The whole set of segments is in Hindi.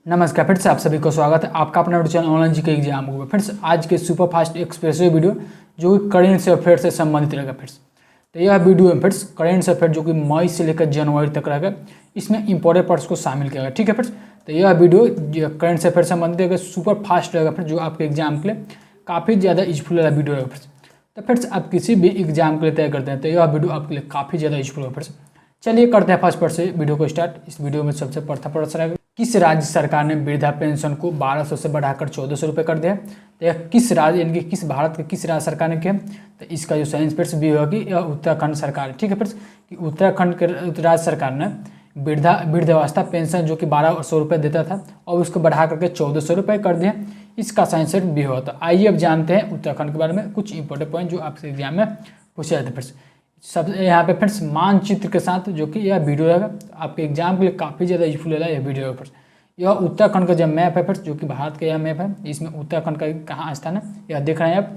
नमस्कार फ्रेंड्स, आप सभी को स्वागत है आपका अपना YouTube channel online GK exam होगा। फ्रेंड्स आज के सुपर फास्ट एक्सप्रेसिव वीडियो जो कि करेंट अफेयर से संबंधित रहेगा। फ्रेंड्स तो यह वीडियो में फ्रेंड्स करेंट अफेयर जो कि मई से लेकर जनवरी तक रहेगा, इसमें इंपॉर्टेंट पार्ट्स को शामिल किया गया। ठीक है फ्रेंड्स, तो यह वीडियो करेंट अफेयर से संबंधित रहेगा, सुपर फास्ट रहेगा फ्रेंड्स, जो आपके एग्जाम के लिए काफ़ी ज़्यादा यूजफुल वाला वीडियो रहेगा। फ्रेंड्स तो फ्रेंड्स आप किसी भी एग्जाम के लिए तैयार करते हैं तो यह वीडियो आपके लिए काफ़ी ज़्यादा यूजफुल होगा। फ्रेंड्स चलिए करते हैं फर्स्ट पार्ट से वीडियो को स्टार्ट। इस वीडियो में सबसे प्रथम प्रश्न रहेगा, किस राज्य सरकार ने वृद्धा पेंशन को 1200 से बढ़ाकर 1400 रुपये कर दिया? तो यह किस राज्य यानी कि किस भारत के किस राज्य सरकार ने किया? तो इसका जो सही आंसर भी होगा कि यह उत्तराखंड सरकार। ठीक है फ्रेंड्स, कि उत्तराखंड के राज्य सरकार ने वृद्धावस्था पेंशन जो कि 1200 रुपये देता था और उसको बढ़ा करके 1400 रुपये कर दिया। इसका सही आंसर भी होगा। तो आइए अब जानते हैं उत्तराखंड के बारे में कुछ इंपॉर्टेंट पॉइंट जो आपसे एग्जाम में पूछे जाते हैं। फ्रेंड्स सब यहाँ पे फ्रेंड्स मानचित्र के साथ जो कि यह वीडियो रहेगा, आपके एग्जाम के लिए काफ़ी ज़्यादा यूजफुल है यह वीडियो फ्रेंड्स। यह उत्तराखंड का जब मैप है फ्रेंड्स, जो कि भारत का यह मैप है, इसमें उत्तराखंड का कहाँ स्थान है यह देख रहे हैं आप।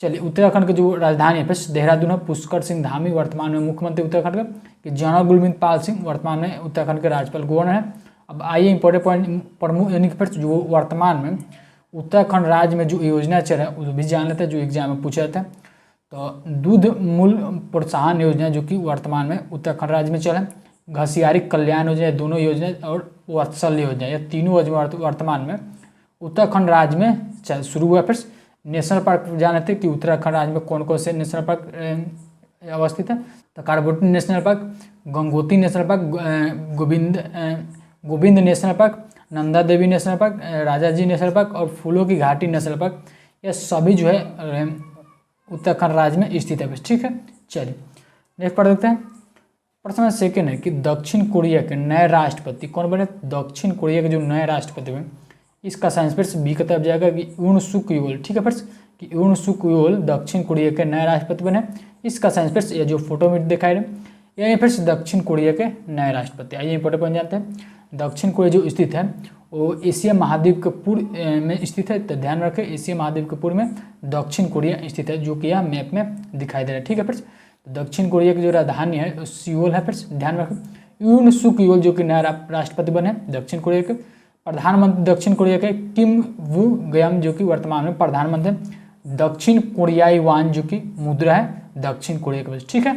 चलिए उत्तराखंड की जो राजधानी है फ्रेंड्स देहरादून है। पुष्कर सिंह धामी वर्तमान में मुख्यमंत्री उत्तराखंड का, कि जनरल गुरमीत पाल सिंह वर्तमान में उत्तराखंड के राज्यपाल गवर्नर है। अब आइए इंपॉर्टेंट पॉइंट प्रमुख यानी कि फ्रेंड्स जो वर्तमान में उत्तराखंड राज्य में जो योजना चल रहा है वो भी जान लेते हैं, जो एग्जाम में पूछा जाता है। तो दूध मूल्य प्रोत्साहन योजना जो कि वर्तमान में उत्तराखंड राज्य में चल है, घसियारी कल्याण योजना, दोनों योजना और वात्सल्य योजना, यह तीनों योजना वर्तमान में उत्तराखंड राज्य में शुरू हुआ। फिर नेशनल पार्क जानते हैं कि उत्तराखंड राज्य में कौन कौन से नेशनल पार्क अवस्थित है? तो Corbett national park, Gangotri national park, Govind national park, Nanda Devi national park, Rajaji national park और फूलों की घाटी नेशनल पार्क, यह सभी जो है उत्तराखंड राज्य में स्थित है। ठीक है, चलिए नेक्स्ट पढ़ देखते हैं। प्रश्न सेकेंड है कि दक्षिण कोरिया के नए राष्ट्रपति कौन बने? दक्षिण कोरिया के जो नए राष्ट्रपति हुए, इसका साइंस फिर बी का तरफ जाएगा कि यून सुक यूल। ठीक है फ्रेंड्स, कि यून सुक यूल दक्षिण कोरिया के नए राष्ट्रपति बने। इसका साइंस फिर ये जो फोटो में दिखाई रहे यही फिर दक्षिण कोरिया के नए राष्ट्रपति। आइए इंपॉर्टेंट पॉइंट जानते हैं। दक्षिण कोरिया जो स्थित है वो एशिया महाद्वीप के पूर्व में स्थित है। तो ध्यान रखें एशिया महाद्वीप के पूर्व में दक्षिण कोरिया स्थित है, जो कि यह मैप में दिखाई दे रहा है। ठीक है फ्रेंड्स, तो दक्षिण कोरिया की जो राजधानी है सियोल है। फ्रेंड्स ध्यान रखें यून सुक यूल जो कि नया राष्ट्रपति बने दक्षिण कोरिया के। प्रधानमंत्री दक्षिण कोरिया के किम वू गयम जो कि वर्तमान में प्रधानमंत्री। दक्षिण कोरियाई वान जो कि मुद्रा है दक्षिण कोरिया के। ठीक है,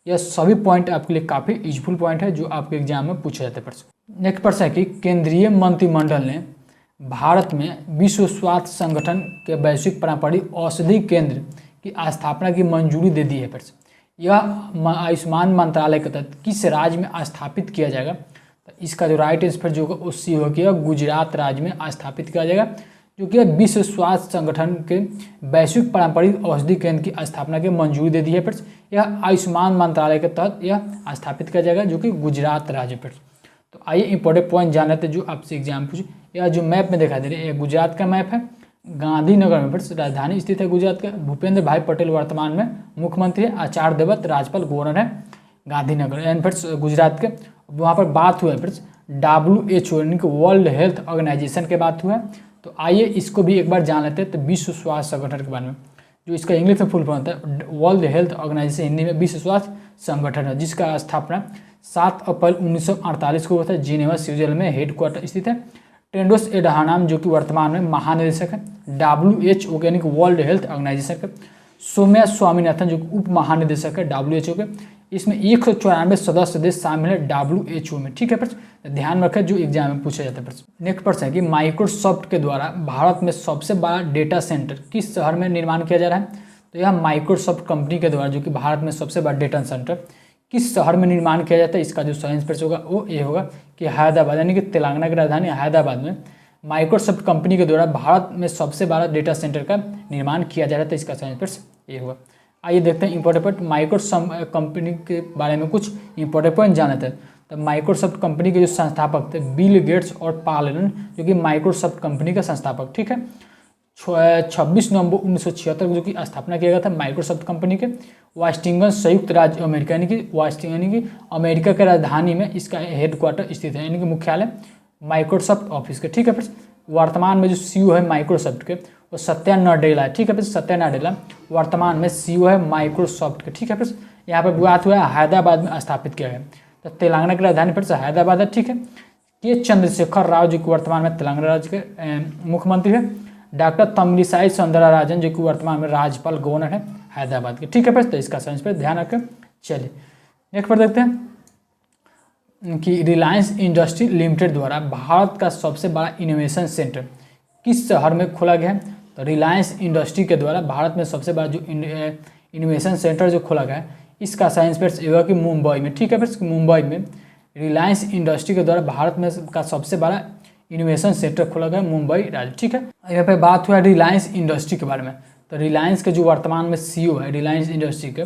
यह सभी पॉइंट आपके लिए काफ़ी यूजफुल पॉइंट है जो आपके एग्जाम में पूछे जाते हैं। नेक्स्ट प्रश्न है कि केंद्रीय मंत्रिमंडल ने भारत में विश्व स्वास्थ्य संगठन के वैश्विक पारंपरिक औषधि केंद्र की स्थापना की मंजूरी दे दी है। फिर यह आयुष्मान मंत्रालय के तहत किस राज्य में स्थापित किया जाएगा? तो इसका जो राइट आंसर जो होगा उससे होगा गुजरात राज्य में स्थापित किया जाएगा, जो कि विश्व स्वास्थ्य संगठन के वैश्विक पारंपरिक औषधि केंद्र की स्थापना की मंजूरी दे दी है। फिर यह आयुष्मान मंत्रालय के तहत यह स्थापित किया जाएगा, जो कि गुजरात राज्य पर। तो आइए इंपॉर्टेंट पॉइंट जान लेते हैं जो आपसे एग्जाम पूछे। यह जो मैप में दिखाई दे रहा है यह गुजरात का मैप है। गांधीनगर में फिर राजधानी स्थित है गुजरात का। भूपेंद्र भाई पटेल वर्तमान में मुख्यमंत्री है। आचार्य देवव्रत राज्यपाल गवर्नर है गांधीनगर एंड फिर गुजरात के। वहाँ पर बात हुआ है फिर WHO यानी कि वर्ल्ड हेल्थ ऑर्गेनाइजेशन के बात हुआ है। तो आइए इसको भी एक बार जान लेते हैं। तो विश्व स्वास्थ्य संगठन के बारे में जो इसका इंग्लिश में फुल फॉर्म होता है वर्ल्ड हेल्थ ऑर्गेनाइजेशन, हिंदी में विश्व स्वास्थ्य संगठन है, जिसका स्थापना 7 अप्रैल 1948 को हुआ था। जिनेवा स्विट्जरलैंड में हेडक्वार्टर स्थित है। टेंडोस एडहानम जो कि वर्तमान में महानिदेशक है WHO यानी कि वर्ल्ड हेल्थ ऑर्गेनाइजेशन के। सौम्या स्वामीनाथन जो उप महानिदेशक है WHO के। इसमें 194 सदस्य देश शामिल है WHO में। ठीक है फ्रेंड्स, ध्यान रखें जो एग्जाम में पूछा जाता है। नेक्स्ट प्रश्न है कि माइक्रोसॉफ्ट के द्वारा भारत में सबसे बड़ा डेटा सेंटर किस शहर में निर्माण किया जा रहा है? तो यह माइक्रोसॉफ्ट कंपनी के द्वारा जो कि भारत में सबसे बड़ा डेटा सेंटर किस शहर में निर्माण किया जाता है? इसका जो सही आंसर होगा वो ये होगा कि हैदराबाद यानी कि तेलंगाना की राजधानी हैदराबाद में माइक्रोसॉफ्ट कंपनी के द्वारा भारत में सबसे बड़ा डेटा सेंटर का निर्माण किया जा रहा था। इसका सही आंसर ये होगा। आइए देखते हैं इंपॉर्टेंट पॉइंट माइक्रोसॉफ्ट कंपनी के बारे में कुछ इंपॉर्टेंट पॉइंट जाने थे। तो माइक्रोसॉफ्ट कंपनी के जो संस्थापक थे बिल गेट्स और पॉल एलन जो कि माइक्रोसॉफ्ट कंपनी का संस्थापक। ठीक है, 26 नवंबर 1976 को जो कि स्थापना किया गया था माइक्रोसॉफ्ट कंपनी के। वाशिंगटन संयुक्त राज्य अमेरिका यानी कि अमेरिका के राजधानी में इसका हेडक्वार्टर स्थित है, यानी कि मुख्यालय माइक्रोसॉफ्ट ऑफिस के। ठीक है फिर वर्तमान में जो CEO है माइक्रोसॉफ्ट के वो सत्या नडेला है। ठीक है फिर सत्या नडेला वर्तमान में CEO है माइक्रोसॉफ्ट के। ठीक है फिर यहाँ पर बात हुआ है हैदराबाद में स्थापित किया गया। तो तेलंगाना की राजधानी फिर से हैदराबाद है। ठीक है, के चंद्रशेखर राव जो कि वर्तमान में तेलंगाना राज्य के मुख्यमंत्री है। डॉक्टर तमिलिसाई सौंदरराजन जो कि वर्तमान में राज्यपाल गवर्नर है हैदराबाद के। ठीक है फ्रेंड्स, तो इसका साइंस पर ध्यान रखें। चलिए नेक्स्ट पर देखते हैं कि रिलायंस इंडस्ट्री लिमिटेड द्वारा भारत का सबसे बड़ा इनोवेशन सेंटर किस शहर में खोला गया है। तो रिलायंस इंडस्ट्री के द्वारा भारत में सबसे बड़ा जो इनोवेशन सेंटर जो खोला गया है, इसका साइंस फ्रेंड्स ये होगा कि मुंबई में। ठीक है फ्रेंड्स, मुंबई में रिलायंस इंडस्ट्री के द्वारा भारत में का सबसे बड़ा इनोवेशन सेंटर खोला गया मुंबई राज्य। ठीक है, यहाँ पे बात हुआ रिलायंस इंडस्ट्री के बारे में। तो रिलायंस के जो वर्तमान में CEO है रिलायंस इंडस्ट्री के,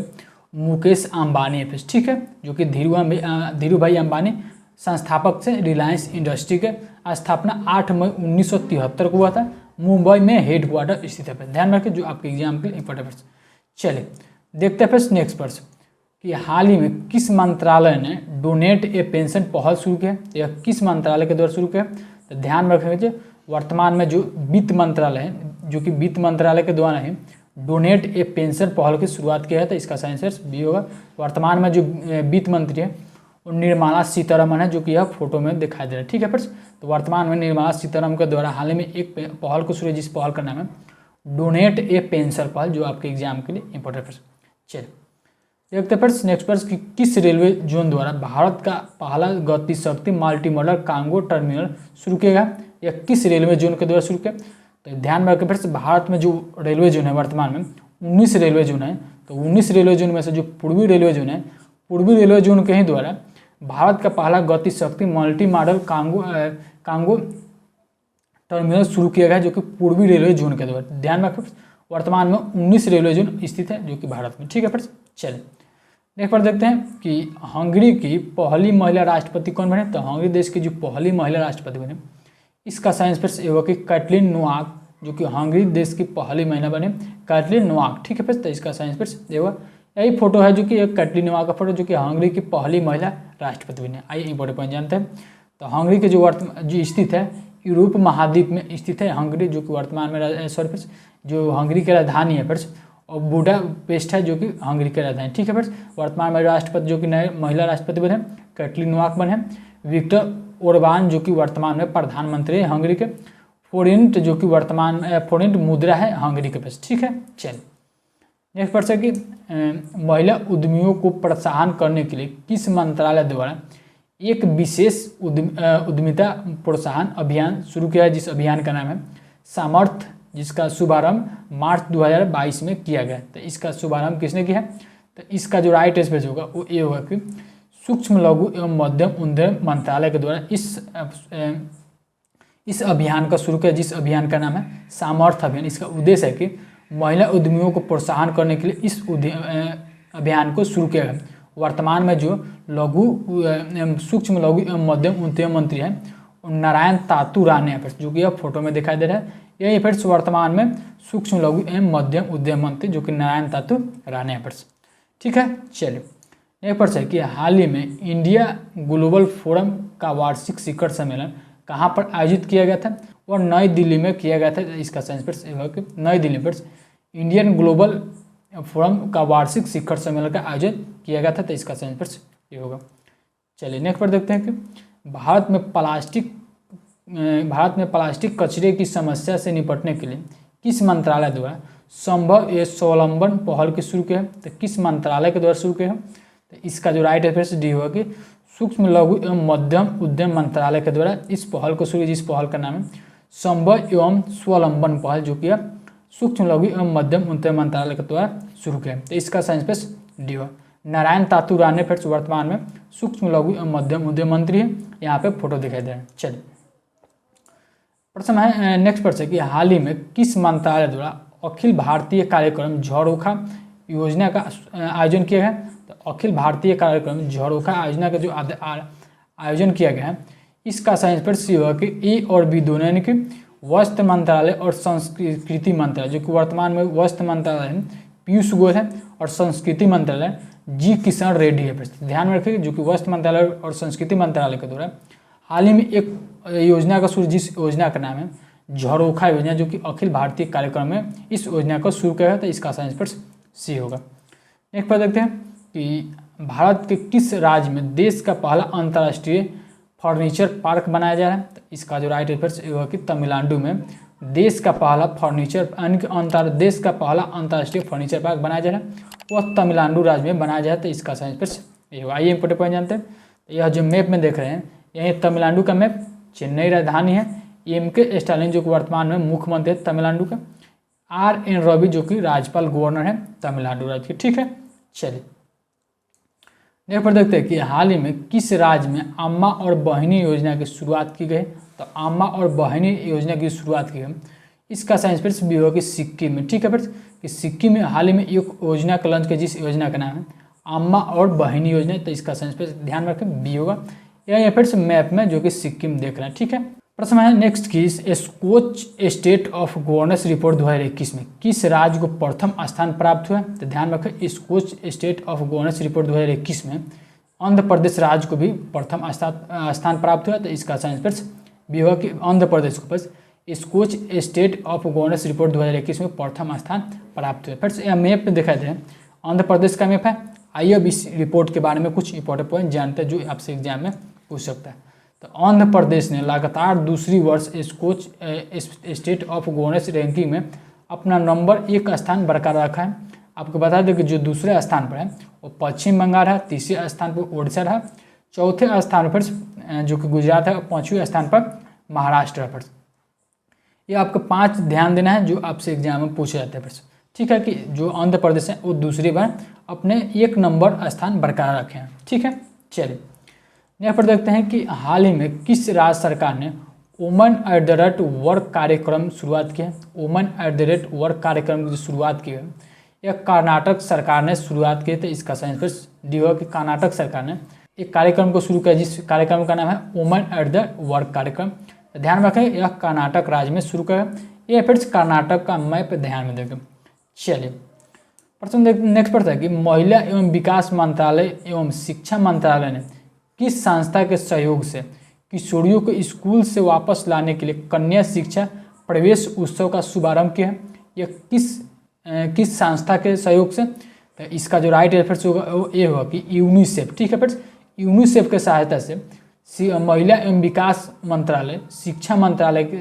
मुकेश अंबानी है। ठीक है, जो कि धीरू भाई अंबानी संस्थापक से रिलायंस इंडस्ट्री के स्थापना 8 मई 1973 को हुआ था। मुंबई में हेडक्वार्टर स्थित है। ध्यान रखें, जो आपके एग्जाम के लिए इंपॉर्टेंट। चलिए देखते हैं फिर नेक्स्ट प्रश्न कि हाल ही में किस मंत्रालय ने डोनेट ए पेंशन पहल शुरू किया है। यह किस मंत्रालय के द्वारा शुरू किया। तो ध्यान रखेंगे, वर्तमान में जो वित्त मंत्रालय है, जो कि वित्त मंत्रालय के द्वारा ही डोनेट ए पेंशन पहल की शुरुआत किया है। तो इसका साइंस बी होगा। वर्तमान में जो वित्त मंत्री है वो निर्मला सीतारमण है, जो कि यह फोटो में दिखाई दे रहा है। ठीक है फ्रेंड्स, तो वर्तमान में निर्मला सीतारमण के द्वारा हाल ही में एक पहल को शुरू, जिस पहल का नाम है डोनेट ए पेंशन पहल, जो आपके एग्जाम के लिए इंपॉर्टेंट है। चलिए देखते हैं फ्रेंड्स नेक्स्ट प्रश्न कि किस रेलवे जोन द्वारा भारत का पहला गति शक्ति मल्टी मॉडल कार्गो टर्मिनल शुरू किया गया, या किस रेलवे जोन के द्वारा शुरू किया। तो ध्यान में रखें फ्रेंड्स, भारत में जो रेलवे जोन है वर्तमान में 19 रेलवे जोन है। तो 19 रेलवे जोन में से जो पूर्वी रेलवे जोन है, पूर्वी रेलवे जोन के ही द्वारा भारत का पहला गति शक्ति मल्टी मॉडल कार्गो टर्मिनल शुरू किया गया, जो कि पूर्वी रेलवे जोन के द्वारा। ध्यान रखें, वर्तमान में 19 रेलवे जोन स्थित है जो कि भारत में। ठीक है फ्रेंड्स, चलिए नेक्स्ट पर देखते हैं कि हंगरी की पहली महिला राष्ट्रपति कौन बने। तो हंगरी देश की जो पहली महिला राष्ट्रपति बने, इसका साइंस फ्रेंड्स ये होगा कि कैटलिन नोआक, जो कि हंगरी देश की पहली महिला बने कैटलिन नोआक। ठीक है फ्रेंड्स, तो इसका साइंस फ्रेंड्स ये होगा। यही फोटो है जो कि एक कैटलिन नोआक का फोटो, जो कि हंगरी की पहली महिला राष्ट्रपति बने। आइए इंपॉर्टेंट पॉइंट जानते हैं। तो हंगरी के जो स्थित है यूरोप महाद्वीप में स्थित है हंगरी, जो कि वर्तमान में फ्रेंड्स जो हंगरी की राजधानी है फ्रेंड्स, और बुडापेस्ट है जो कि हंगरी की राजधानी। ठीक है फ्रेंड्स, वर्तमान में राष्ट्रपति जो कि नए महिला राष्ट्रपति बने कैटलिन नोआक बने। विक्टर ओरबान जो कि वर्तमान में प्रधानमंत्री है हंगरी के। फोरेंट जो कि वर्तमान फोरेंट मुद्रा है हंगरी के पास। ठीक है, चलिए नेक्स्ट प्रश्न है कि महिला उद्यमियों को प्रोत्साहन करने के लिए किस मंत्रालय द्वारा एक विशेष उद्यमिता प्रोत्साहन अभियान शुरू किया है, जिस अभियान का नाम है सामर्थ्य, जिसका शुभारंभ मार्च 2022 में किया गया। तो इसका शुभारंभ किसने किया है। तो इसका जो राइट स्पेस होगा वो ये होगा कि सूक्ष्म लघु एवं मध्यम उद्यम मंत्रालय के द्वारा इस अभियान का शुरू किया, जिस अभियान का नाम है सामर्थ्य अभियान। इसका उद्देश्य है कि महिला उद्यमियों को प्रोत्साहन करने के लिए इस अभियान को शुरू किया गया। वर्तमान में जो सूक्ष्म लघु एवं मध्यम उद्यम मंत्री है नारायण तातू राणे है, जो कि यह फोटो में दिखाई दे रहा है। यही फ्रेंड्स वर्तमान में सूक्ष्म लघु एवं मध्यम उद्यम मंत्री जो कि नारायण तातू राणे है फ्रेंड्स। ठीक है, चलिए नेक्स्ट प्रश्न है कि हाल ही में इंडिया ग्लोबल फोरम का वार्षिक शिखर सम्मेलन कहाँ पर आयोजित किया गया था। और नई दिल्ली में किया गया था। इसका साइंस फ्रेंड्स नई Delhi friends Indian global forum का वार्षिक शिखर सम्मेलन का आयोजन किया गया था। तो इसका साइंस फ्रेंड्स ये होगा। चलिए नेक्स्ट पर देखते हैं कि भारत में प्लास्टिक कचरे की समस्या से निपटने के लिए किस मंत्रालय द्वारा संभव स्वावलंबन पहल की शुरू किया है। तो किस मंत्रालय के द्वारा शुरू किया है। तो इसका जो राइट रेफरेंस डी होगा कि सूक्ष्म लघु एवं मध्यम उद्यम मंत्रालय के द्वारा इस पहल को शुरू, जिस पहल का नाम है संभव एवं स्वावलंबन पहल, जो कि सूक्ष्म लघु एवं मध्यम उद्यम मंत्रालय के द्वारा शुरू किया। तो इसका साइंस पेस डी होगा। नारायण तातू राणे फिर वर्तमान में सूक्ष्म लघु एवं मध्यम उद्यम मंत्री है। यहाँ पे फोटो दिखाई दे रहा है। चलिए प्रश्न है नेक्स्ट प्रश्न है कि हाल ही में किस मंत्रालय द्वारा अखिल भारतीय कार्यक्रम झरोखा योजना का आयोजन किया गया। तो अखिल भारतीय कार्यक्रम झरोखा योजना का जो आयोजन किया गया है, इसका साइंस पर सी होगा कि ए और बी दोनों, यानी कि वस्त्र मंत्रालय और संस्कृति मंत्रालय, जो कि वर्तमान में वस्त्र मंत्रालय है पीयूष गोयल है, और संस्कृति मंत्रालय जी किशन रेड्डी है। ध्यान में रखिए, जो कि वस्त्र मंत्रालय और संस्कृति मंत्रालय के द्वारा हाल ही में एक योजना का शुरू, जिस योजना का नाम है झरोखा योजना, जो कि अखिल भारतीय कार्यक्रम में इस योजना को शुरू किया गया था। इसका साइंस पर सी होगा। नेक्स्ट पर देखते हैं कि भारत के किस राज्य में देश का पहला अंतर्राष्ट्रीय फर्नीचर पार्क बनाया जा रहा है। तो इसका जो राइट आंसर ये होगा कि तमिलनाडु में देश का पहला देश का पहला अंतर्राष्ट्रीय फर्नीचर पार्क बनाया जा रहा है, वह तमिलनाडु राज्य में बनाया जाए। तो इसका सही आंसर ये होगा। आइए इंपोर्टेंट पॉइंट जानते हैं। तो यह जो मैप में देख रहे हैं यही तमिलनाडु का मैप, चेन्नई राजधानी है, एम.के. स्टालिन जो कि वर्तमान में मुख्यमंत्री है तमिलनाडु का, R.N. रवि जो कि राज्यपाल गवर्नर है तमिलनाडु राज्य के। ठीक है, चलिए नेक्स्ट पर देखते हैं कि हाल ही में किस राज्य में अम्मा और बहिनी योजना की शुरुआत की गई। तो अम्मा और बहिनी योजना की शुरुआत की गई, इसका साइंस फिर भी होगा कि सिक्किम में। ठीक है फिर कि सिक्किम में हाल ही में एक योजना का लॉन्च किया जिस योजना का नाम है अम्मा और बहिनी योजना। तो इसका साइंस फिर ध्यान रखें बी होगा, या फिर से मैप में जो कि सिक्किम देख रहे हैं। ठीक है, प्रश्न है नेक्स्ट की Skoch state of governance report 2021 में किस राज्य को प्रथम स्थान प्राप्त हुआ। तो ध्यान रखें Skoch state of governance report 2021 में आंध्र प्रदेश राज्य को भी प्रथम स्थान प्राप्त हुआ। तो इसका साइंस फिर भी होगा कि आंध्र प्रदेश को बस Skoch state of governance report 2021 में प्रथम स्थान प्राप्त हुआ। फिर से यह मैप में दिखाई दे रहा है आंध्र प्रदेश का मैप है। आइए अब इस रिपोर्ट के बारे में कुछ इंपॉर्टेंट पॉइंट जानते हैं जो आपसे एग्जाम में पूछ सकता है। तो आंध्र प्रदेश ने लगातार दूसरी वर्ष Skoch state of governance ranking में अपना नंबर 1 स्थान बरकरार रखा है। आपको बता दें कि जो दूसरे स्थान पर है वो पश्चिम बंगाल है, तीसरे स्थान पर उड़ीसा है, चौथे स्थान पर जो कि गुजरात है, और 5वें स्थान पर महाराष्ट्र है। ये आपको 5 ध्यान देना है जो आपसे एग्जाम में पूछे जाते हैं। ठीक है कि जो आंध्र प्रदेश है वो दूसरी बार अपने 1 नंबर स्थान बरकरार रखे हैं। ठीक है, चलिए नेक्स्ट पर देखते हैं कि हाल ही में किस राज्य सरकार ने women at the rate work कार्यक्रम शुरुआत किया। Women at the rate work कार्यक्रम की जो शुरुआत की है यह कर्नाटक सरकार ने शुरुआत की। तो इसका साइंस फिर डी होगा कि कर्नाटक सरकार ने एक कार्यक्रम को शुरू किया जिस कार्यक्रम का नाम है वुमेन एट द वर्क कार्यक्रम। तो ध्यान रखें यह कर्नाटक राज्य में शुरू किया, यह फिर कर्नाटक का मैप ध्यान में देखें। चलिए प्रश्न नेक्स्ट पर था कि महिला एवं विकास मंत्रालय एवं शिक्षा मंत्रालय ने किस संस्था के सहयोग से किशोरियों को स्कूल से वापस लाने के लिए कन्या शिक्षा प्रवेश उत्सव का शुभारंभ किया है। यह किस संस्था के सहयोग से। तो इसका जो राइट आंसर होगा वो ये होगा कि यूनिसेफ। ठीक है फिर यूनिसेफ के सहायता से महिला एवं विकास मंत्रालय शिक्षा मंत्रालय के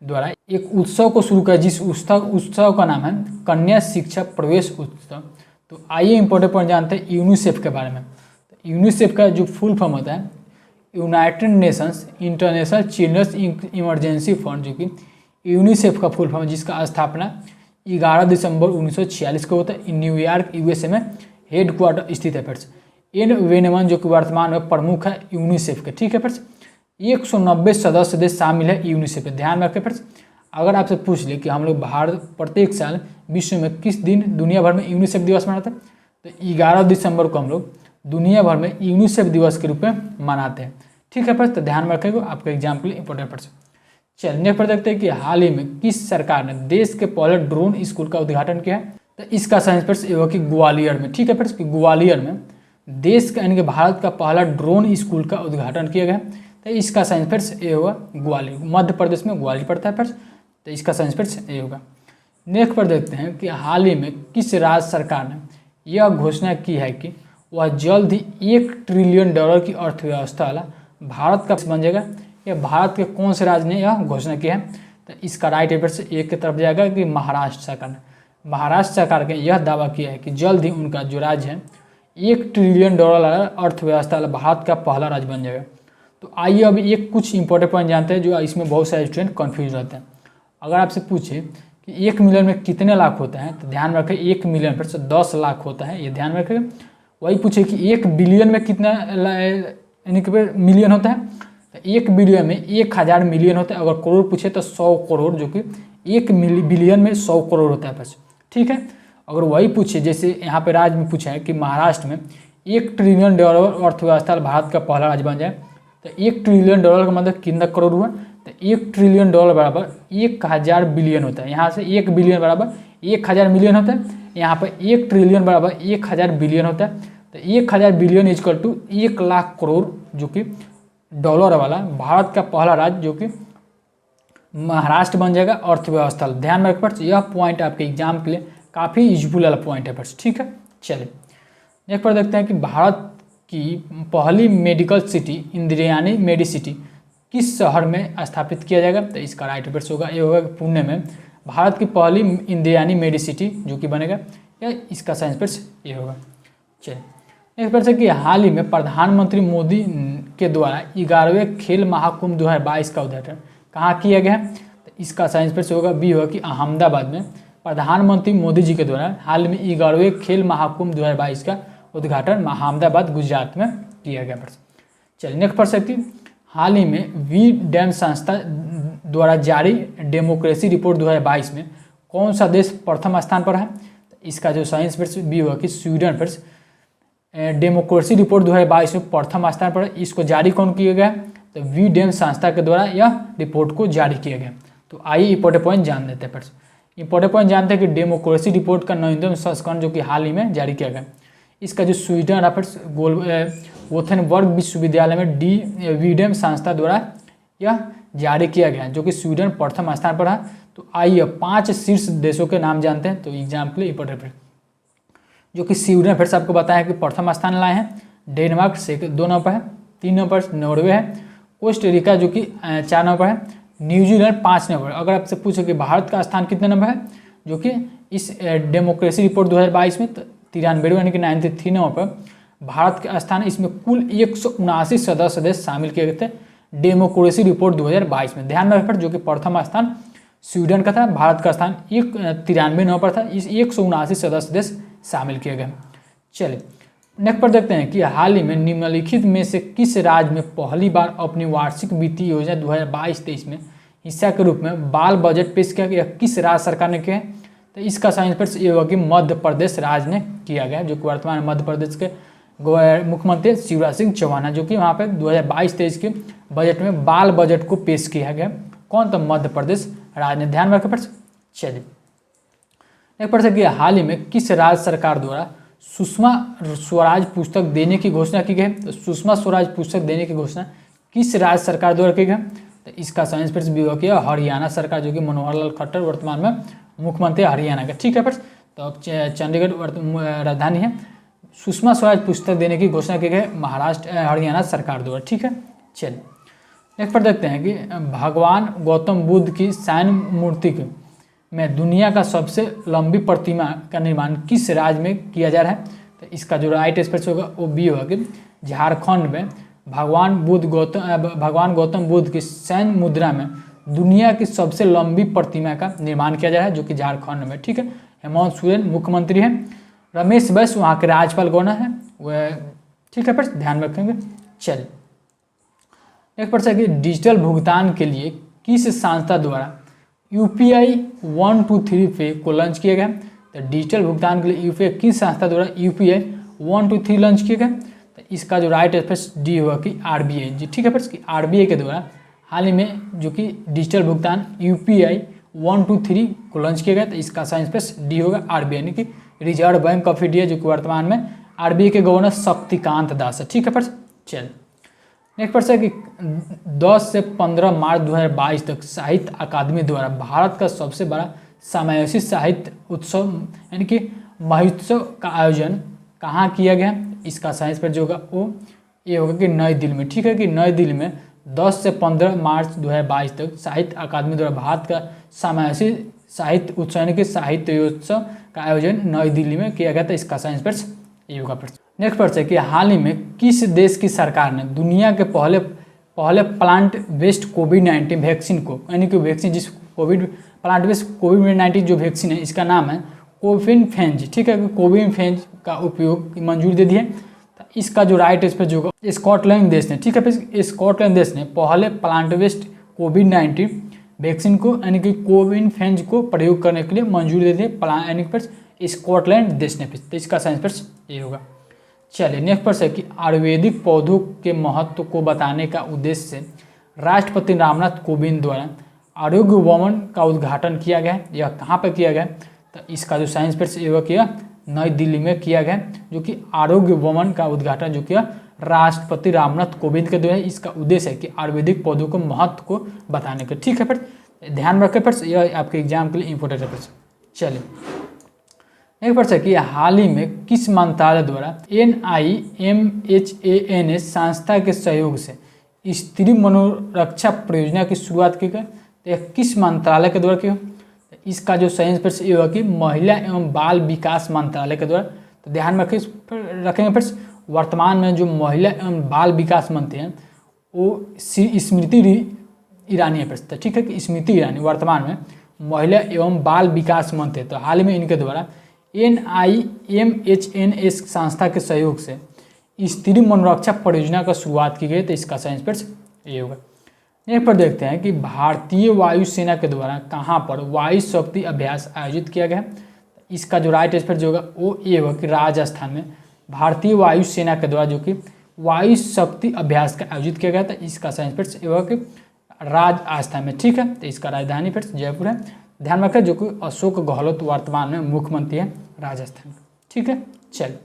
द्वारा एक उत्सव को शुरू किया जिस उत्सव का नाम है कन्या शिक्षा प्रवेश उत्सव। तो आइए इंपॉर्टेंट पॉइंट जानते हैं यूनिसेफ के बारे में। तो यूनिसेफ का जो फुल फॉर्म होता है United Nations International Children's Emergency Fund, जो कि यूनिसेफ का फुल फॉर्म जिसका स्थापना 11 दिसंबर 1946 को होता है। न्यूयॉर्क USA में हेड क्वार्टर स्थित है। फिर एन वेनेमन जो कि वर्तमान में प्रमुख है यूनिसेफ के। ठीक है फिर 190 सदस्य देश शामिल है यूनिसेफ पे। ध्यान रखें फिर अगर आपसे पूछ ले कि हम लोग भारत प्रत्येक साल विश्व में किस दिन दुनिया भर में यूनिसेफ दिवस मनाते हैं, तो 11 दिसंबर को हम लोग दुनिया भर में यूनिसेफ दिवस के रूप में मनाते हैं। ठीक है फिर तो ध्यान रखेगा आपके एग्जाम के लिए इंपॉर्टेंट प्रश्न। चलिए नेक्स्ट पर देखते हैं कि हाल ही में किस सरकार ने देश के पहले ड्रोन स्कूल का उद्घाटन किया है। तो इसका साइंस फिर ये होगा कि ग्वालियर में। ठीक है फिर ग्वालियर में देश का यानी कि भारत का पहला ड्रोन स्कूल का उद्घाटन किया गया। तो इसका साइंस फिर ये होगा ग्वालियर, मध्य प्रदेश में ग्वालियर पड़ता है फिर। तो इसका साइंस फिर ये होगा। नेक्स्ट पर देखते हैं कि हाल ही में किस राज्य सरकार ने यह घोषणा की है कि वह जल्द ही $1 ट्रिलियन की अर्थव्यवस्था वाला भारत का बन जाएगा। यह भारत के कौन से राज्य ने यह घोषणा की है। तो इसका राइट आंसर से एक की तरफ जाएगा कि महाराष्ट्र सरकार ने। महाराष्ट्र सरकार ने यह दावा किया है कि जल्द ही उनका जो राज्य है $1 ट्रिलियन अर्थव्यवस्था वाला भारत का पहला राज्य बन जाएगा। तो आइए अभी एक कुछ इंपॉर्टेंट पॉइंट जानते हैं जो इसमें बहुत सारे स्टूडेंट कन्फ्यूज रहते हैं। अगर आपसे पूछे कि 1 मिलियन में कितने लाख होता है, तो ध्यान रखें 1 मिलियन फिर से 10 लाख होता है, ये ध्यान रखें। वही पूछे कि 1 बिलियन में कितना यानी कि मिलियन होता है, तो 1 बिलियन में 1000 मिलियन होता है। अगर करोड़ पूछे तो 100 करोड़, जो कि 1 बिलियन में 100 करोड़ होता है बस। ठीक है, अगर वही पूछे जैसे यहाँ पे राज्य में पूछा है कि महाराष्ट्र में $1 ट्रिलियन अर्थव्यवस्था भारत का पहला राज्य बन जाए, तो $1 ट्रिलियन का मतलब कितना करोड़ हुआ। तो $1 ट्रिलियन बराबर 1000 बिलियन होता है। यहाँ से 1 बिलियन बराबर 1000 मिलियन होता है, यहाँ पर 1 ट्रिलियन बराबर 1000 बिलियन होता है। तो 1000 billion equal to 1 lakh crore, जो कि डॉलर वाला भारत का पहला राज्य जो कि महाराष्ट्र बन जाएगा अर्थव्यवस्था। ध्यान रख पर यह पॉइंट आपके एग्जाम के लिए काफ़ी यूजफुल वाला पॉइंट है बस। ठीक है, चलिए नेक्स्ट पर देखते हैं कि भारत कि पहली मेडिकल सिटी इंद्रायणी मेडिसिटी किस शहर में स्थापित किया जाएगा? तो इसका राइट आंसर होगा ये होगा पुणे में भारत की पहली इंद्रायणी मेडिसिटी जो कि बनेगा, या इसका सही आंसर ये होगा। चलिए नेक्स्ट प्रश्न कि हाल ही में प्रधानमंत्री मोदी के द्वारा 11वें खेल महाकुंभ 2022 का उद्घाटन कहाँ किया गया? तो इसका सही आंसर होगा बी होगा कि अहमदाबाद में प्रधानमंत्री मोदी जी के द्वारा हाल में 11वें खेल महाकुंभ 2022 का उद्घाटन अहमदाबाद गुजरात में किया गया। चलिए नेक्स्ट प्रश्न कि हाल ही में वी डैम संस्था द्वारा जारी डेमोक्रेसी रिपोर्ट 2022 में कौन सा देश प्रथम स्थान पर है? तो इसका जो सही आंसर बी होगा कि स्वीडन। फिर डेमोक्रेसी रिपोर्ट 2022 में प्रथम स्थान पर है, इसको जारी कौन किया गया? तो वी डैम संस्था के द्वारा यह रिपोर्ट को जारी किया गया। तो आइए इंपॉर्टेंट पॉइंट जान लेते हैं। इंपॉर्टेंट पॉइंट जानते हैं कि डेमोक्रेसी रिपोर्ट का 9वें संस्करण जो कि हाल ही में जारी किया गया, इसका जो स्वीडन है फिर गोथेनबर्ग विश्वविद्यालय में वी डैम संस्था द्वारा यह जारी किया गया जो कि स्वीडन प्रथम स्थान पर है। तो आइए 5 शीर्ष देशों के नाम जानते हैं। तो एग्जाम के लिए इंपॉर्टेंट जो कि स्वीडन फिर से आपको बताया कि प्रथम स्थान लाए हैं, डेनमार्क 2 नंबर पर है, 3 नंबर पर नॉर्वे है, कोस्टारिका जो कि 4 नंबर पर है, न्यूजीलैंड 5 नंबर। अगर आपसे पूछे कि भारत का स्थान कितने नंबर है जो कि इस डेमोक्रेसी रिपोर्ट 2022 में 93 यानी कि 93 नंबर पर भारत का स्थान, इसमें कुल 179 सदस्य देश शामिल किए गए थे डेमोक्रेसी रिपोर्ट 2022 में। ध्यान में रखकर जो कि प्रथम स्थान स्वीडन का था, भारत का स्थान 93 नंबर पर था, इस 179 सदस्य देश शामिल किए गए। चलिए नेक्स्ट पर देखते हैं कि हाल ही में निम्नलिखित में से किस राज्य में पहली बार अपनी वार्षिक वित्तीय योजना 2022-23 में हिस्सा के रूप में बाल बजट पेश किया गया? किस राज्य सरकार ने किया है? तो इसका सही आंसर ये होगा कि मध्य प्रदेश राज्य ने किया गया, जो कि वर्तमान मध्य प्रदेश के मुख्यमंत्री शिवराज सिंह चौहान है, जो कि वहाँ पे 2022-23 के बजट में बाल बजट को पेश किया गया। कौन? तो मध्य प्रदेश राज्य ने। ध्यान रखकर चलिए एक प्रश्न कि हाल ही में किस राज्य सरकार द्वारा सुषमा स्वराज पुस्तक देने की घोषणा की गई? तो सुषमा स्वराज पुस्तक देने की घोषणा किस राज्य सरकार द्वारा की गई? तो इसका सही आंसर भी होगा हरियाणा सरकार, जो कि मनोहर लाल खट्टर वर्तमान में मुख्यमंत्री हरियाणा का। ठीक है फ्रेंड्स, तो अब चंडीगढ़ राजधानी है। सुषमा स्वराज पुस्तक देने की घोषणा की गई महाराष्ट्र हरियाणा सरकार द्वारा। ठीक है, चलिए नेक्स्ट पर देखते हैं कि भगवान गौतम बुद्ध की शयन मूर्ति में दुनिया का सबसे लंबी प्रतिमा का निर्माण किस राज्य में किया जा रहा है? तो इसका जो राइट आंसर होगा वो बी होगा कि झारखंड में भगवान गौतम बुद्ध की शयन मुद्रा में दुनिया की सबसे लंबी प्रतिमा का निर्माण किया जा रहा है, जो कि झारखंड में। ठीक है, हेमंत सोरेन मुख्यमंत्री है, रमेश बैस वहाँ के राज्यपाल गवर्नर है वह। ठीक है, पर ध्यान रखेंगे। चलिए एक प्रश्न है कि डिजिटल भुगतान के लिए किस संस्था द्वारा UPI 1 2 3 पे को लॉन्च किया गया? तो डिजिटल भुगतान के लिए UPI किस संस्था द्वारा UPI 1 2 3 लॉन्च किया गया? तो इसका जो राइट आंसर डी होगा कि RBI जी। ठीक है फ्रेंड्स, कि RBI के द्वारा हाल ही में जो कि डिजिटल भुगतान UPI 1 2 3 को लॉन्च किया गया। तो इसका सही आंसर डी होगा RBI, यानी कि रिजर्व बैंक ऑफ इंडिया, जो कि वर्तमान में RBI के गवर्नर शक्तिकांत दास है। ठीक है फ्रेंड्स, चलिए नेक्स्ट प्रश्न है कि 10 से 15 मार्च 2022 तक साहित्य अकादमी द्वारा भारत का सबसे बड़ा समावेशी साहित्य उत्सव यानी कि महोत्सव का आयोजन कहाँ किया गया? इसका सही आंसर जो होगा वो ये होगा कि नई दिल्ली में। ठीक है, कि नई दिल्ली में 10 से 15 मार्च 2022 तक साहित्य अकादमी द्वारा भारत का समावेशी साहित्य उत्सव यानी कि साहित्योत्सव का आयोजन नई दिल्ली में किया गया था। इसका सही आंसर ये होगा। नेक्स्ट प्रश्न है कि हाल ही में किस देश की सरकार ने दुनिया के पहले प्लांट बेस्ड कोविड-19 वैक्सीन को, यानी कि वैक्सीन जिस प्लांट बेस्ड कोविड-19 जो वैक्सीन है इसका नाम है कोविनफेंज। ठीक है, कोविनफेंज का उपयोग की मंजूरी दे दी है। तो इसका जो राइट आंसर जो होगा स्कॉटलैंड देश ने। ठीक है, फिर स्कॉटलैंड देश ने पहले प्लांट बेस्ड कोविड-19 वैक्सीन को यानी कि कोविनफेंज को प्रयोग करने के लिए मंजूरी दे दी है, यानी कि स्कॉटलैंड देश ने। तो इसका सही आंसर ये होगा। चलिए नेक्स्ट प्रश्न है कि आयुर्वेदिक पौधों के महत्व को बताने का उद्देश्य से राष्ट्रपति रामनाथ कोविंद द्वारा आरोग्य भवन का उद्घाटन किया गया है। यह कहाँ पर किया गया? तो इसका जो साइंस पर ये किया नई दिल्ली में किया गया, जो कि आरोग्य भवन का उद्घाटन जो किया राष्ट्रपति रामनाथ कोविंद के द्वारा। इसका उद्देश्य है कि आयुर्वेदिक पौधों को महत्व को बताने का। ठीक है, फिर ध्यान रखें, फिर यह आपके एग्जाम के लिए इंपॉर्टेंट है। चलिए एक प्रश्न है कि हाल ही में किस मंत्रालय द्वारा NIMHANS संस्था के सहयोग से स्त्री मनोरक्षा परियोजना की शुरुआत की गई? तो यह किस मंत्रालय के द्वारा की? तो इसका जो सही आंसर ये होगा कि महिला एवं बाल विकास मंत्रालय के द्वारा। तो ध्यान में रखेंगे फ्रेंड्स, वर्तमान में जो महिला एवं बाल विकास मंत्री हैं वो स्मृति ईरानी है फ्रेंड्स। तो ठीक है कि स्मृति ईरानी वर्तमान में महिला एवं बाल विकास मंत्री। तो हाल ही में इनके द्वारा NIMHANS संस्था के सहयोग से स्त्री मनोरक्षा परियोजना का शुरुआत की गई। तो इसका सही आंसर ये होगा। नेक्स्ट पर देखते हैं कि भारतीय वायुसेना के द्वारा कहाँ पर वायु शक्ति अभ्यास आयोजित किया गया? इसका जो राइट आंसर जो होगा वो ये होगा कि राजस्थान में भारतीय वायुसेना के द्वारा जो कि वायु शक्ति अभ्यास का आयोजित किया गया था। इसका सही आंसर ये होगा कि राजस्थान में। ठीक है, तो इसका राजधानी फिर जयपुर है। ध्यान रखें जो कि अशोक गहलोत वर्तमान में मुख्यमंत्री है राजस्थान का। ठीक है, चलिए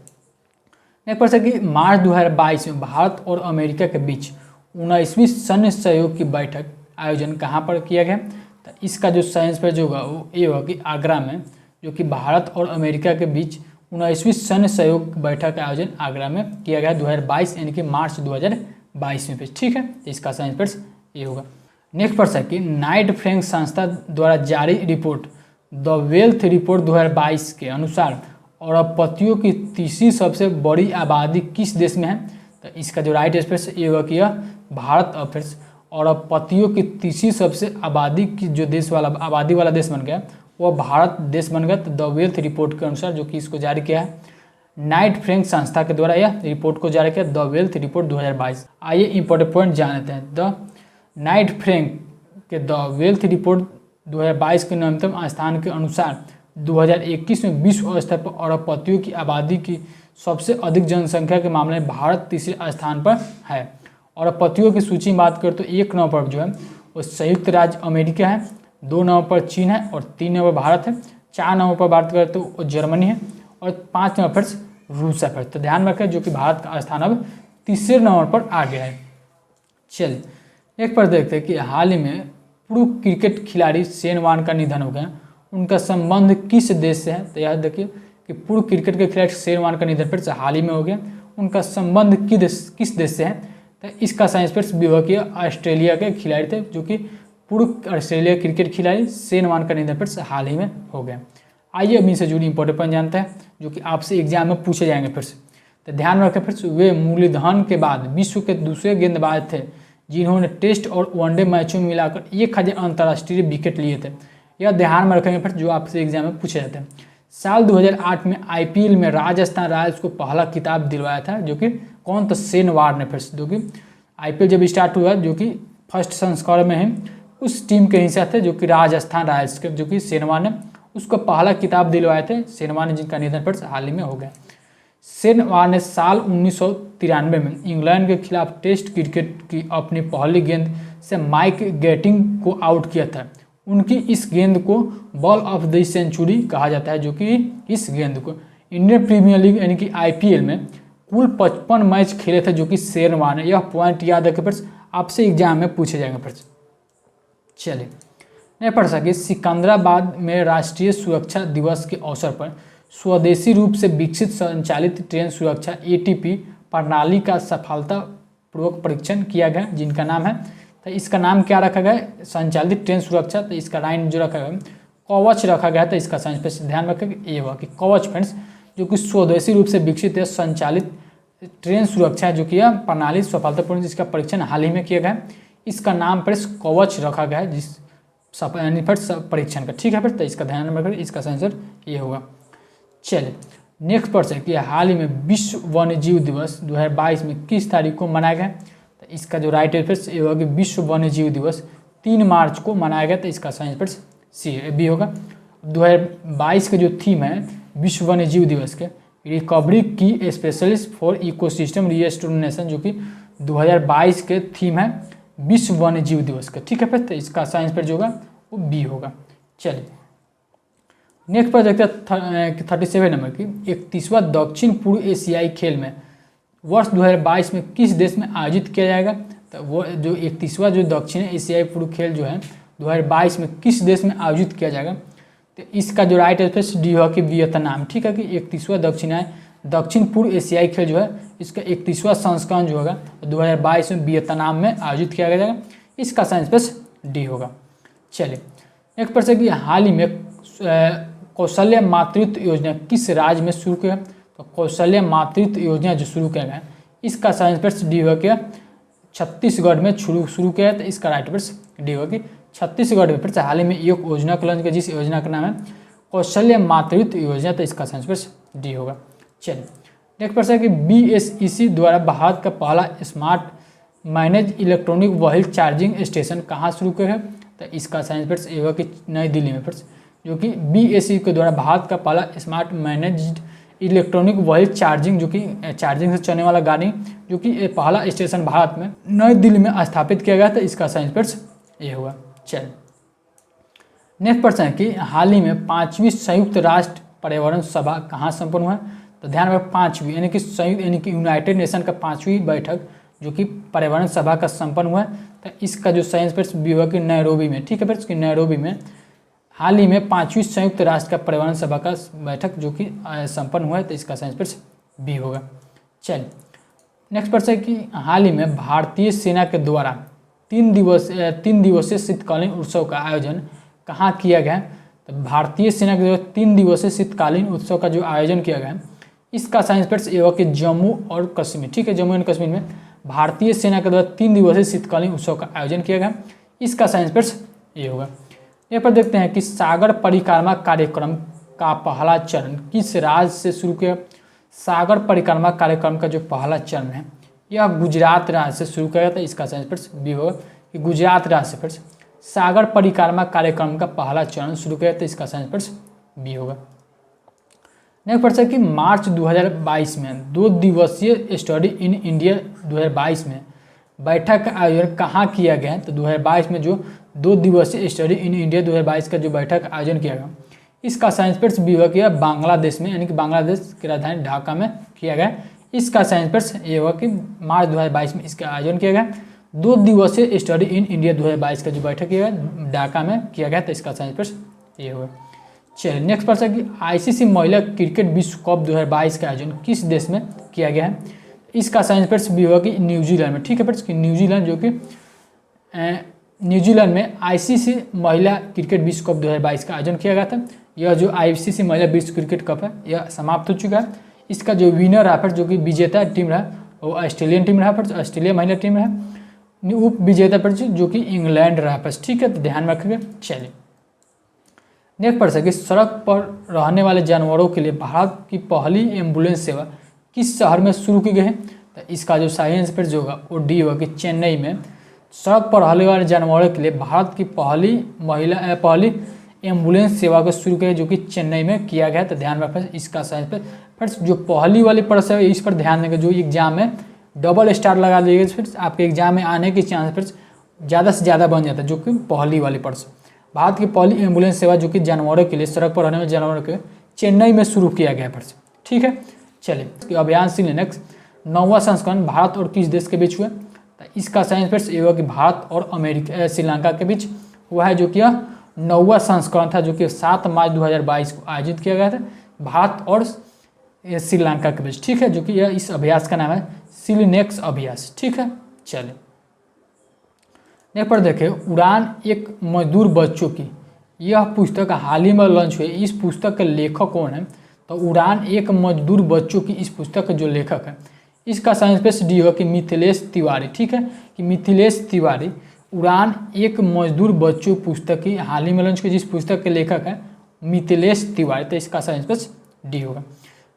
नेक्स्ट प्रश्न कि मार्च 2022 में भारत और अमेरिका के बीच 19वीं सैन्य सहयोग की बैठक आयोजन कहाँ पर किया गया? तो इसका जो सही आंसर जो होगा वो ये होगा कि आगरा में, जो कि भारत और अमेरिका के बीच 19वीं सैन्य सहयोग बैठक का आयोजन आगरा में किया गया 2022 यानी कि मार्च 2022 में। ठीक है, तो इसका सही आंसर ये होगा। नेक्स्ट प्रश्न है कि नाइट फ्रैंक संस्था द्वारा जारी रिपोर्ट द वेल्थ रिपोर्ट 2022 के अनुसार अरबपतियों की तीसरी सबसे बड़ी आबादी किस देश में है? तो इसका जो राइट आंसर ये होगा कि यह भारत। और फिर अरबपतियों की तीसरी सबसे आबादी की जो देश वाला आबादी वाला देश बन गया वह भारत देश बन गया। तो द वेल्थ रिपोर्ट के अनुसार जो कि इसको जारी किया है नाइट फ्रैंक संस्था के द्वारा यह रिपोर्ट को जारी किया द वेल्थ रिपोर्ट 2022। आइए इंपॉर्टेंट पॉइंट जान लेते हैं। द नाइट फ्रैंक के द वेल्थ रिपोर्ट 2022 के न्यूनतम स्थान के अनुसार 2021 में विश्व स्तर पर अरबपतियों की आबादी की सबसे अधिक जनसंख्या के मामले में भारत तीसरे स्थान पर है। अरबपतियों की सूची में बात करें तो 1 नंबर पर जो है वो संयुक्त राज्य अमेरिका है, 2 नंबर पर चीन है और 3 नंबर भारत है, 4 नंबर पर बात करें तो जर्मनी है और 5 नंबर पर रूस है। तो ध्यान रखें जो कि भारत का स्थान अब तीसरे नंबर पर आ गया है। चलिए एक पर देखते हैं कि हाल ही में पूर्व क्रिकेट खिलाड़ी शेन वॉर्न का निधन हो गया। उनका संबंध किस देश से है? तो याद देखिए कि पूर्व क्रिकेट के खिलाड़ी शेन वॉर्न का निधन फिर से हाल ही में हो गया। उनका संबंध किस देश से है? तो इसका साइंस फिर विभागीय ऑस्ट्रेलिया के खिलाड़ी थे, जो कि पूर्व ऑस्ट्रेलिया क्रिकेट खिलाड़ी शेन वॉर्न का निधन फिर से हाल ही में हो गया। आइए अब इनसे जुड़ी इंपॉर्टेंट पॉइंट जानते हैं जो कि आपसे एग्जाम में पूछे जाएंगे फिर से। तो ध्यान रखें फिर से, वे मुरलीधरन के बाद विश्व के दूसरे गेंदबाज थे जिन्होंने टेस्ट और वनडे मैचों में मिलाकर 1000 अंतर्राष्ट्रीय विकेट लिए थे। यह ध्यान में रखेंगे फिर जो आपसे एग्जाम में पूछे जाते हैं। साल 2008 में IPL में राजस्थान रॉयल्स को पहला खिताब दिलवाया था, जो कि कौन? तो शेन वॉर्न ने फिर से, जो कि IPL जब स्टार्ट हुआ जो कि फर्स्ट संस्करण में है उस टीम के हिस्सा थे जो कि राजस्थान रॉयल्स के, जो कि शेन वॉर्न ने उसको पहला खिताब दिलवाए थे। शेन वॉर्न ने जिनका निधन फिर से हाल ही में हो गया। शेन वॉर्न ने साल 1993 में इंग्लैंड के खिलाफ टेस्ट क्रिकेट की अपनी पहली गेंद से माइक गैटिंग को आउट किया था। उनकी इस गेंद को बॉल ऑफ द सेंचुरी कहा जाता है, जो कि इस गेंद को इंडियन प्रीमियर लीग यानी कि IPL में कुल 55 मैच खेले थे जो कि शेन वॉर्न ने। यह पॉइंट याद रखें फिर आपसे एग्जाम में पूछे जाएंगे फिर। चलिए नहीं पढ़ सके, सिकंदराबाद में राष्ट्रीय सुरक्षा दिवस के अवसर पर स्वदेशी रूप से विकसित संचालित ट्रेन सुरक्षा ATP प्रणाली का सफलतापूर्वक परीक्षण किया गया, जिनका नाम है, तो इसका नाम क्या रखा गया? संचालित ट्रेन सुरक्षा। तो इसका लाइन जो रखा गया कवच रखा गया। तो इसका साइंस पे ध्यान रखें ये हुआ कि कवच फ्रेंड्स, जो कि स्वदेशी रूप से विकसित है संचालित ट्रेन सुरक्षा जो कि यह प्रणाली सफलतापूर्ण जिसका परीक्षण हाल ही में किया गया, इसका नाम पर कवच रखा गया है जिस परीक्षण का। ठीक है फिर, तो इसका ध्यान रखें, इसका आंसर ये होगा। चलिए नेक्स्ट प्रश्न कि हाल ही में विश्व वन्यजीव दिवस 2022 में किस तारीख को मनाया गया? तो इसका जो राइट आंसर ये होगा कि विश्व वन्यजीव दिवस 3 मार्च को मनाया गया। तो इसका आंसर C होगा। 2022 का जो थीम है विश्व वन्यजीव दिवस के रिकवरी की स्पेशलिस्ट फॉर इकोसिस्टम रिस्टोरेशन, जो कि 2022 के थीम है विश्व वन्यजीव दिवस का। ठीक है फिर, तो इसका आंसर जो होगा वो B होगा। चलिए नेक्स्ट पर देखते हैं 37 नंबर की 31वां दक्षिण पूर्व एशियाई खेल में वर्ष 2022 में किस देश में आयोजित किया जाएगा? तो वो जो 31वां जो दक्षिण एशियाई पूर्व खेल जो है 2022 में किस देश में आयोजित किया जाएगा? तो इसका जो राइट आंसर डी होगा कि वियतनाम। ठीक है कि 31वां दक्षिण पूर्व एशियाई खेल जो है इसका 31वां संस्करण जो होगा 2022 में वियतनाम में आयोजित किया जाएगा। इसका सही आंसर डी होगा। चलिए नेक्स्ट प्रश्न कि हाल ही में कौशल्य मातृत्व योजना किस राज्य में शुरू किया? तो कौशल्य मातृत्व योजना जो शुरू किया गया इसका सही आंसर डी होगा क्या छत्तीसगढ़ में शुरू किया है। तो इसका राइट आंसर डी होगा कि छत्तीसगढ़ में फिर हाल ही में एक योजना का लॉन्च किया जिस योजना का नाम है कौशल्य मातृत्व योजना। तो इसका सही आंसर डी होगा। चलिए नेक्स्ट प्रश्न है कि BSEC द्वारा भारत का पहला smart manage electronic vehicle charging station कहाँ शुरू किया है? तो इसका सही आंसर ये होगा कि नई दिल्ली में फिर जो कि BSEC के द्वारा भारत का पहला smart managed electronic vehicle charging जो कि चार्जिंग से चलने वाला गाड़ी जो कि पहला स्टेशन भारत में नई दिल्ली में स्थापित किया गया था। इसका सही आंसर ये होगा। चलिए नेक्स्ट प्रश्न है कि हाल ही में 5वीं संयुक्त राष्ट्र पर्यावरण सभा कहाँ संपन्न हुआ है? तो ध्यान रखें 5वीं यानी कि संयुक्त यानी कि यूनाइटेड नेशन का 5वीं बैठक जो कि पर्यावरण सभा का संपन्न हुआ है। तो इसका जो सही आंसर भी होगा कि नैरोबी में। ठीक है फिर कि नैरोबी में हाल ही में 5वीं संयुक्त राष्ट्र का पर्यावरण सभा का बैठक जो कि संपन्न हुआ है। तो इसका सही आंसर बी होगा। चलिए नेक्स्ट प्रश्न है कि हाल ही में भारतीय सेना के द्वारा 3 दिवसीय शीतकालीन उत्सव का आयोजन कहाँ किया गया? तो भारतीय सेना के द्वारा 3 दिवसीय शीतकालीन उत्सव का जो आयोजन किया गया इसका सही आंसर ये होगा कि जम्मू और कश्मीर। ठीक है जम्मू एंड कश्मीर में भारतीय सेना के द्वारा 3 दिवसीय शीतकालीन उत्सव का आयोजन किया गया। इसका सही आंसर ये होगा। यहाँ पर देखते हैं कि सागर परिक्रमा कार्यक्रम का पहला चरण किस राज्य से शुरू किया? सागर परिक्रमा कार्यक्रम का जो पहला चरण है यह गुजरात राज्य से शुरू किया गया था। इसका सही आंसर भी होगा कि गुजरात राज्य से फिर सागर परिक्रमा कार्यक्रम का पहला चरण शुरू किया था। इसका सही आंसर बी होगा। नेक्स्ट प्रश्न कि मार्च 2022 में 2 दिवसीय स्टडी इन इंडिया 2022 में बैठक का आयोजन कहाँ किया गया? तो 2022 में जो 2 दिवसीय स्टडी इन इंडिया 2022 का जो बैठक का आयोजन किया गया इसका सही आंसर भी होगा कि बांग्लादेश में यानी कि बांग्लादेश की राजधानी ढाका में किया गया। इसका सही आंसर ये होगा कि मार्च 2022 में इसका आयोजन किया गया। 2 दिवसीय स्टडी इन इंडिया 2022 का जो बैठक किया गया ढाका में किया गया। तो इसका सही आंसर ये होगा। चलिए नेक्स्ट प्रश्न कि ICC महिला क्रिकेट विश्व कप 2022 का आयोजन किस देश में किया गया है? इसका सही आंसर भी होगा कि न्यूजीलैंड में। ठीक है फ्रेंड्स कि न्यूजीलैंड जो कि न्यूजीलैंड में ICC महिला क्रिकेट विश्व कप 2022 का आयोजन किया गया था। यह जो ICC महिला विश्व क्रिकेट कप है यह समाप्त हो चुका है। इसका जो विनर रहा फिर जो कि विजेता टीम रहा वो ऑस्ट्रेलियन टीम रहा फिर ऑस्ट्रेलिया महिला टीम रहा। उप विजेता पर जो कि इंग्लैंड रहा फिर। ठीक है तो ध्यान रखेंगे। चलिए नेक्स्ट प्रश्न कि सड़क पर रहने वाले जानवरों के लिए भारत की पहली एम्बुलेंस सेवा किस शहर में शुरू की गई है? तो इसका जो सही आंसर जो होगा वो डी होगा कि चेन्नई में सड़क पर रहने वाले जानवरों के लिए भारत की पहली एम्बुलेंस सेवा को शुरू किया जो कि चेन्नई में किया गया। तो ध्यान रखें इसका सही आंसर फ्रेंड्स जो पहली वाली प्रश्न है इस पर ध्यान देंगे। जो एग्जाम में डबल स्टार लगा दिएगा फिर आपके एग्जाम में आने के चांस फिर ज़्यादा से ज़्यादा बन जाता है। जो कि पहली वाली प्रश्न भारत की पहली एम्बुलेंस सेवा जो कि जानवरों के लिए सड़क पर रहने वाले जानवरों के चेन्नई में शुरू किया गया प्रश्न। ठीक है चलिए अभियान सी नेक्स्ट 9वां संस्करण भारत और किस देश के बीच हुआ? तो इसका सही आंसर ये होगा कि भारत और श्रीलंका के बीच हुआ है। जो कि यह 9वां संस्करण था जो कि 7 मार्च 2022 को आयोजित किया गया था भारत और श्रीलंका के बीच। ठीक है जो कि यह इस अभ्यास का नाम है सिलनेक्स अभ्यास। ठीक है चलिए नेक्स्ट पर देखें उड़ान एक मजदूर बच्चों की यह पुस्तक हाल ही में लॉन्च हुई। इस पुस्तक के लेखक कौन है? तो उड़ान एक मजदूर बच्चों की इस पुस्तक के जो लेखक है इसका सही आंसर डी होगा कि मिथिलेश तिवारी। ठीक है कि मिथिलेश तिवारी उड़ान एक मजदूर बच्चों पुस्तक की हाल ही में लॉन्च की जिस पुस्तक के लेखक है मिथिलेश तिवारी। तो इसका सही आंसर डी होगा।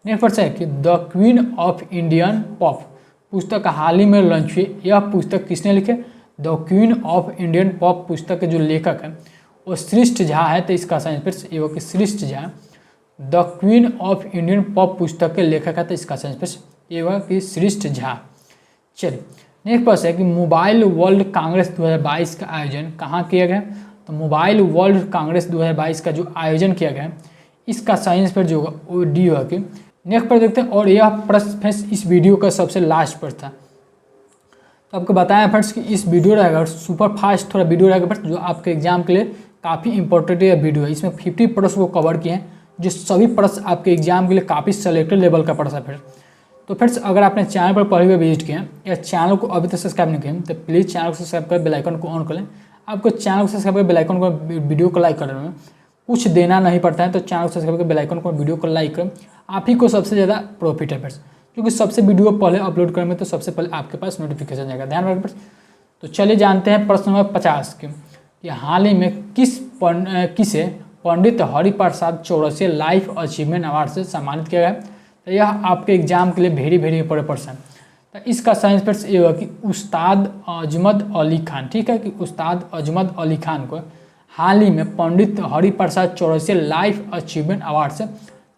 नेक्स्ट प्रश्न है कि the queen of Indian pop पुस्तक हाल ही में लॉन्च हुई। यह पुस्तक किसने लिखे? The queen of Indian pop पुस्तक के जो लेखक है वो सृष्ट झा है। तो इसका सही आंसर ये होगा कि Srishti Jha the queen of Indian pop पुस्तक के लेखक है। तो इसका सही आंसर ये होगा कि सृष्ट झा। चलिए नेक्स्ट प्रश्न है कि मोबाइल वर्ल्ड कांग्रेस 2022 का आयोजन कहाँ किया गया? तो मोबाइल वर्ल्ड कांग्रेस 2022 का जो आयोजन किया गया इसका सही आंसर जो होगा वो डी होगा कि नेक्स्ट पर देखते हैं। और यह प्रश्न इस वीडियो का सबसे लास्ट प्रश्न था। तो आपको बताया फ्रेंड्स कि इस वीडियो रहेगा सुपर फास्ट थोड़ा वीडियो रहेगा फ्रेंड्स जो आपके एग्जाम के लिए काफ़ी इंपॉर्टेंट ये वीडियो है। इसमें 50 प्रश्न को कवर किए हैं, जो सभी प्रश्न आपके एग्जाम के लिए काफ़ी सेलेक्टेड लेवल का प्रश्न है फ्रेंड्स। तो फ्रेंड्स अगर आपने चैनल पर पहले भी विजिट किया या चैनल को अभी तक सब्सक्राइब नहीं किया तो प्लीज़ चैनल को सब्सक्राइब कर बेल आइकन को ऑन कर लें। आपको चैनल को सब्सक्राइब कर बेल आइकन को वीडियो को लाइक करने में कुछ देना नहीं पड़ता है, तो चैनल को सब्सक्राइब कर बेल आइकन को वीडियो को लाइक करें, आप ही को सबसे ज़्यादा प्रॉफिट है फ्रेंड्स, क्योंकि सबसे वीडियो पहले अपलोड करेंगे तो सबसे पहले आपके पास नोटिफिकेशन जाएगा, ध्यान रखें फ्रेंड्स। तो चलिए जानते हैं प्रश्न नंबर 50 के, कि हाल ही में किसे Pandit Hariprasad Chaurasia life achievement award से सम्मानित किया गया है। तो यह आपके एग्जाम के लिए वेरी वेरी इंपॉर्टेंट प्रश्न है। तो इसका साइंस फ्रेंड्स ये होगा कि उस्ताद अजमत अली खान, ठीक है, कि उस्ताद अजमत अली खान को हाल ही में Pandit Hariprasad Chaurasia life achievement award से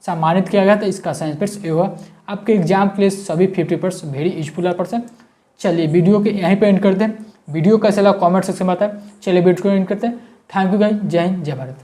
सम्मानित किया गया। तो इसका साइंस फ्रेंड्स ये होगा आपके एग्जाम के लिए सभी 50% वेरी यूजफुल पर्सन। चलिए वीडियो के यहीं पे एंड करते हैं। वीडियो कैसा लगा कमेंट सेक्शन में बताएं। चलिए वीडियो को एंड करते हैं। थैंक यू गाइस, जय हिंद जय भारत।